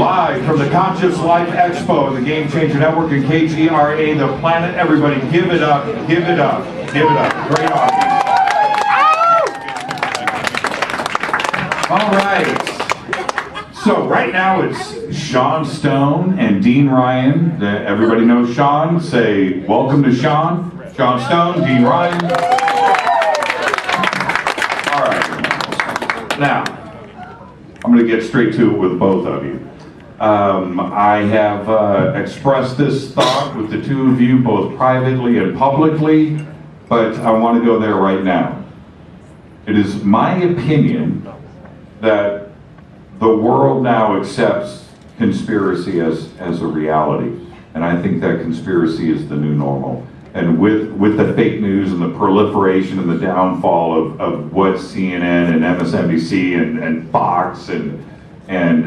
Live from the Conscious Life Expo, the Game Changer Network, and KGRA, the planet. Everybody, give it up, give it up, give it up. Great audience. All right. So right now it's Sean Stone and Dean Ryan. Everybody knows Sean. Say welcome to Sean. Sean Stone, Dean Ryan. All right. Now, I'm going to get straight to it with both of you. I have expressed this thought with the two of you, both privately and publicly, but I want to go there right now. It is my opinion that the world now accepts conspiracy as a reality, and I think that conspiracy is the new normal. And with the fake news and the proliferation and the downfall of what CNN and MSNBC and Fox and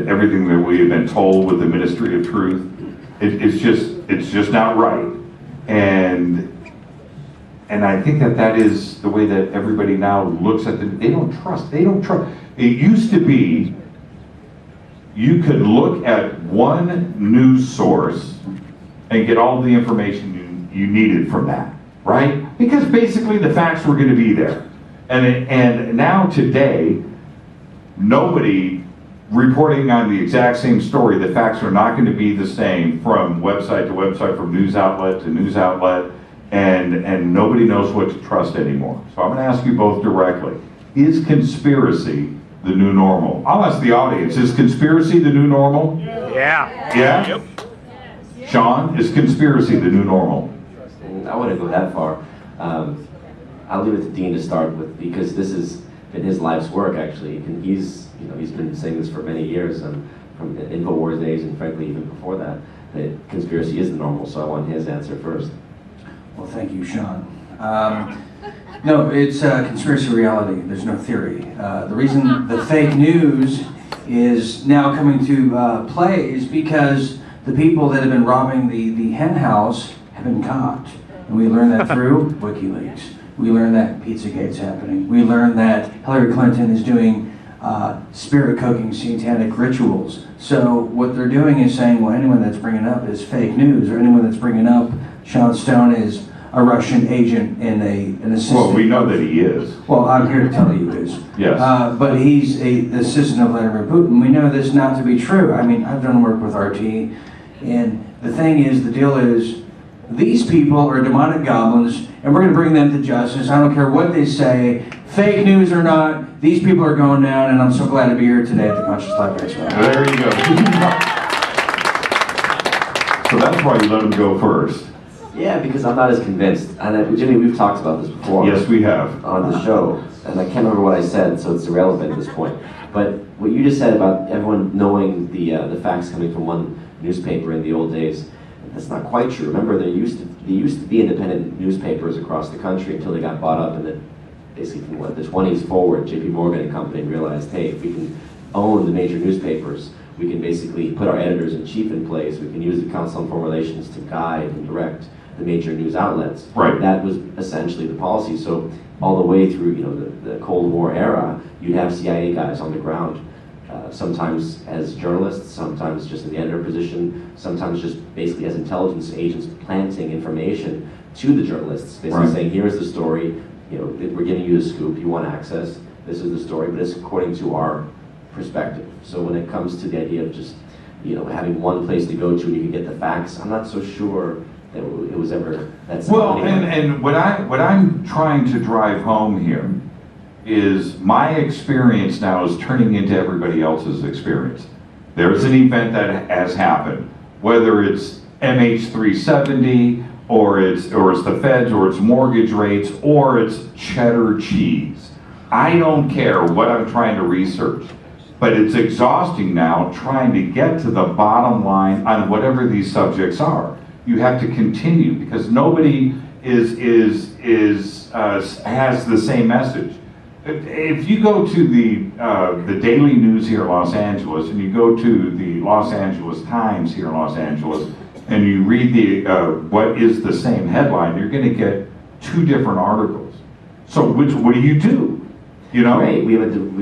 everything that we have been told with the Ministry of Truth, it's just not right. And I think that is the way that everybody now looks at them. They don't trust. It used to be you could look at one news source and get all the information you needed from that, right? Because basically the facts were going to be there. And now today, nobody reporting on the exact same story, the facts are not going to be the same from website to website, from news outlet to news outlet, and nobody knows what to trust anymore. So I'm going to ask you both directly. Is conspiracy the new normal? I'll ask the audience, is conspiracy the new normal? Yeah. Yeah? Yep. Sean, is conspiracy the new normal? I wouldn't go that far. I'll leave it to Dean to start with, because this has been his life's work, actually. And he's been saying this for many years, from the InfoWars days, and frankly even before that conspiracy is the normal. So I want his answer first. Well, thank you, Sean. No, it's conspiracy reality. There's no theory. The reason the fake news is now coming to play is because the people that have been robbing the hen house have been caught. And we learned that through WikiLeaks. We learned that Pizzagate's happening. We learned that Hillary Clinton is doing spirit cooking satanic rituals. So what they're doing is saying, well, anyone that's bringing up is fake news, or anyone that's bringing up Sean Stone is a Russian agent and an assistant. Well, we know that he is. Well, I'm here to tell you he is. Yes. But he's the assistant of Vladimir Putin. We know this not to be true. I mean, I've done work with RT, and the thing is, the deal is, these people are demonic goblins, and we're going to bring them to justice. I don't care what they say, fake news or not, these people are going down, and I'm so glad to be here today at the Conscious Life Expo. There you go. So that's why you let him go first. Yeah, because I'm not as convinced. And Jimmy, we've talked about this before. Yes, we have. On the show, and I can't remember what I said, so it's irrelevant at this point. But what you just said about everyone knowing the facts coming from one newspaper in the old days, that's not quite true. Remember, there used to be independent newspapers across the country until they got bought up, and basically from the 20s forward, J.P. Morgan and company realized, hey, if we can own the major newspapers, we can basically put our editors-in-chief in place. We can use the Council on Foreign Relations to guide and direct the major news outlets. Right. That was essentially the policy. So all the way through, the Cold War era, you'd have CIA guys on the ground, sometimes as journalists, sometimes just in the editor position, sometimes just basically as intelligence agents planting information to the journalists, basically right. saying, here's the story, we're giving you the scoop, you want access, this is the story, but it's according to our perspective. So when it comes to the idea of just, having one place to go to and you can get the facts, I'm not so sure that it was ever that simple. Well, and what I'm trying to drive home here is my experience now is turning into everybody else's experience. There's an event that has happened, whether it's MH370 or it's the feds or it's mortgage rates or it's cheddar cheese. I don't care what I'm trying to research, but it's exhausting now trying to get to the bottom line on whatever these subjects are. You have to continue because nobody has the same message. If you go to the Daily News here in Los Angeles, and you go to the Los Angeles Times here in Los Angeles, and you read what is the same headline, you're going to get two different articles. So what do you do? Right. We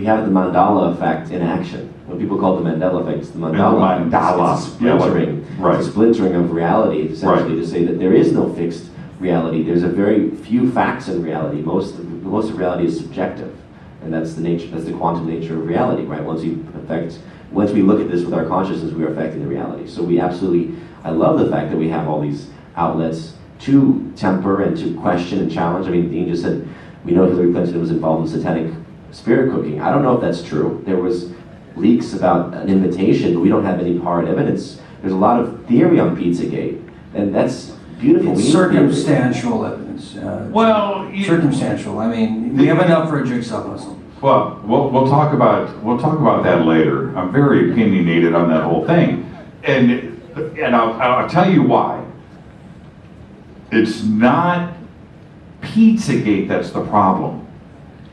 have the mandala effect in action. what people call the Mandela effect. It's the mandala. It's a splintering, Right. it's a splintering of reality, essentially, to say that there is no fixed reality. There's a very few facts in reality. Most of reality is subjective, and that's the quantum nature of reality, right? Once we look at this with our consciousness, we are affecting the reality. So I love the fact that we have all these outlets to temper and to question and challenge. I mean, Dean just said, we know Hillary Clinton was involved in satanic spirit cooking. I don't know if that's true. There was leaks about an invitation, but we don't have any hard evidence. There's a lot of theory on Pizzagate, and that's beautiful. It's circumstantial evidence. Circumstantial. I mean, we have enough for a jigsaw puzzle. Well, we'll talk about that later. I'm very opinionated on that whole thing, and I'll tell you why. It's not Pizzagate that's the problem.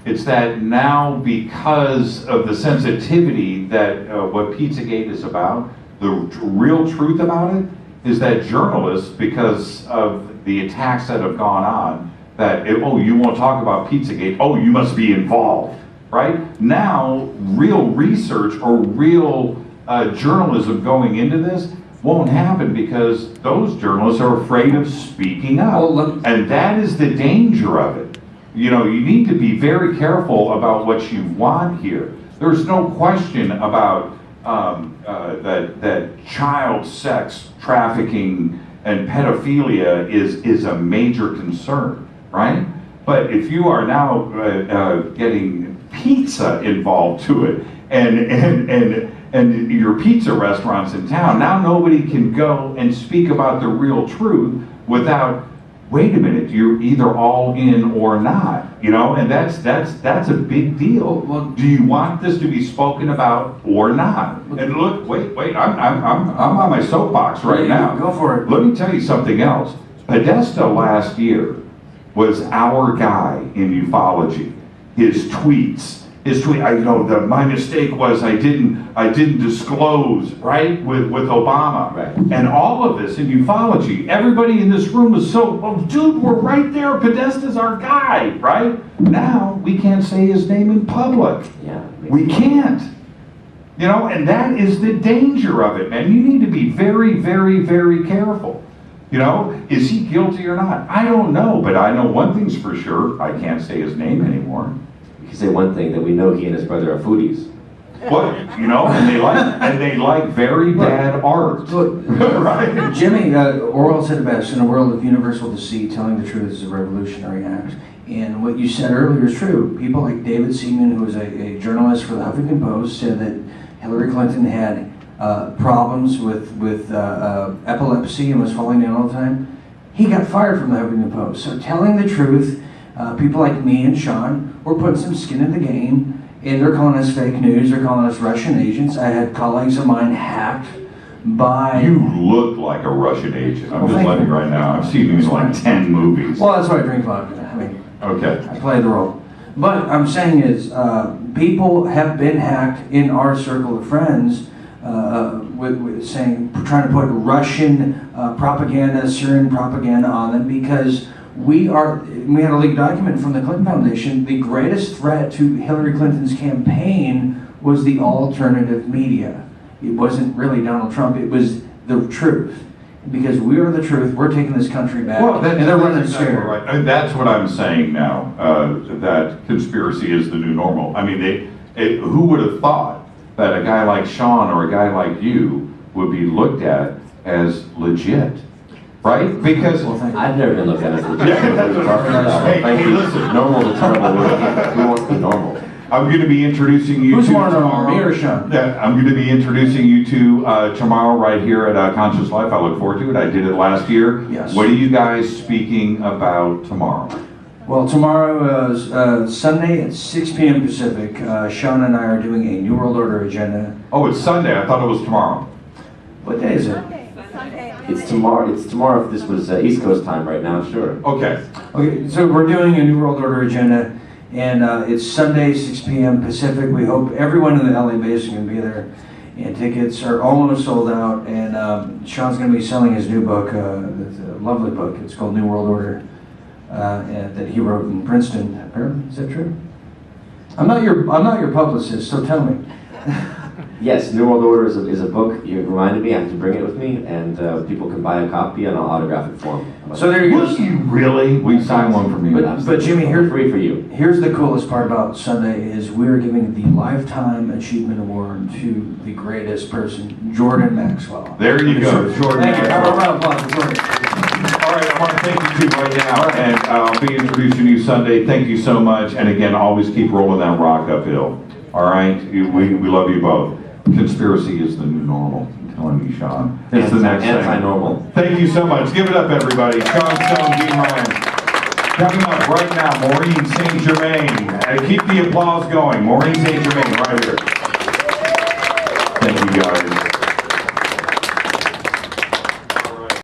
It's that now, because of the sensitivity that what Pizzagate is about, the real truth about it is that journalists, because of the attacks that have gone on, that you won't talk about Pizzagate, you must be involved, right? Now, real research or real journalism going into this won't happen because those journalists are afraid of speaking up. And that is the danger of it. You need to be very careful about what you want here. There's no question about that child sex trafficking and pedophilia is a major concern, right? But if you are now getting pizza involved to it, and your pizza restaurants in town, now nobody can go and speak about the real truth without, wait a minute, you're either all in or not, and that's a big deal. Well, do you want this to be spoken about or not? And look, wait, I'm on my soapbox right now. Go for it. Let me tell you something else. Podesta last year was our guy in ufology. His tweets. My mistake was I didn't disclose, right, with Obama. Right. And all of this in ufology, everybody in this room was dude, we're right there, Podesta's our guy, right? Now, we can't say his name in public. Yeah. We can't. And that is the danger of it, man. You need to be very, very, very careful. Is he guilty or not? I don't know, but I know one thing's for sure. I can't say his name anymore. You can say one thing, that we know he and his brother are foodies. What? And they like very bad art. Look, right? Jimmy, Orwell said it best, in a world of universal deceit, telling the truth is a revolutionary act. And what you said earlier is true. People like David Seaman, who was a journalist for the Huffington Post, said that Hillary Clinton had problems with epilepsy and was falling down all the time. He got fired from the Huffington Post. So telling the truth, people like me and Sean, we're putting some skin in the game, and they're calling us fake news, they're calling us Russian agents. I had colleagues of mine hacked by... You look like a Russian agent. I'm just letting you right now. I've seen you in like 10 movies. Well, that's why I drink vodka. Okay. I play the role. But I'm saying is, people have been hacked in our circle of friends, trying to put Russian propaganda, Syrian propaganda on them, because we had a leaked document from the Clinton Foundation. The greatest threat to Hillary Clinton's campaign was the alternative media. It wasn't really Donald Trump, it was the truth. Because we are the truth, we're taking this country back, and they're running scared. Right. I mean, that's what I'm saying now, that conspiracy is the new normal. I mean, who would have thought that a guy like Sean or a guy like you would be looked at as legit? Right? Because I've never been looked at as legit. Hey, listen. Normal to terrible. Who wants to be normal? I'm going to be introducing you Who's to more tomorrow. normal, me or Sean? Yeah, I'm going to be introducing you to tomorrow right here at Conscious Life. I look forward to it. I did it last year. Yes. What are you guys speaking about tomorrow? Well, tomorrow is Sunday at 6 p.m. Pacific. Sean and I are doing a New World Order agenda. Oh, it's Sunday. I thought it was tomorrow. What day is it? Sunday. It's tomorrow. It's tomorrow. If this was East Coast time right now, sure. Okay. Okay, so we're doing a New World Order agenda, and it's Sunday, 6 p.m. Pacific. We hope everyone in the LA base is going to be there. And tickets are almost sold out, and Sean's going to be selling his new book. It's a lovely book. It's called New World Order, that he wrote in Princeton. Is that true? I'm not your publicist, so tell me. Yes, New World Order is a book. You reminded me, I have to bring it with me, and people can buy a copy and I'll autograph it for them. So there you go. Will you really? We sign one from you. But Jimmy, here, free for you. Here's the coolest part about Sunday is we're giving the Lifetime Achievement Award to the greatest person, Jordan Maxwell. There you go, Jordan Thank you. Have a Maxwell. round of applause for Jordan. All right, I want to thank you two right now, and I'll be introducing you Sunday. Thank you so much, and again, always keep rolling that rock uphill. All right, we love you both. Conspiracy is the new normal. I'm telling you, Sean. It's the next thing. Anti-normal. Thank you so much. Give it up, everybody. Sean Stone, Dean Ryan. Coming up right now, Maureen St. Germain. Keep the applause going. Maureen St. Germain, right here. Thank you, guys.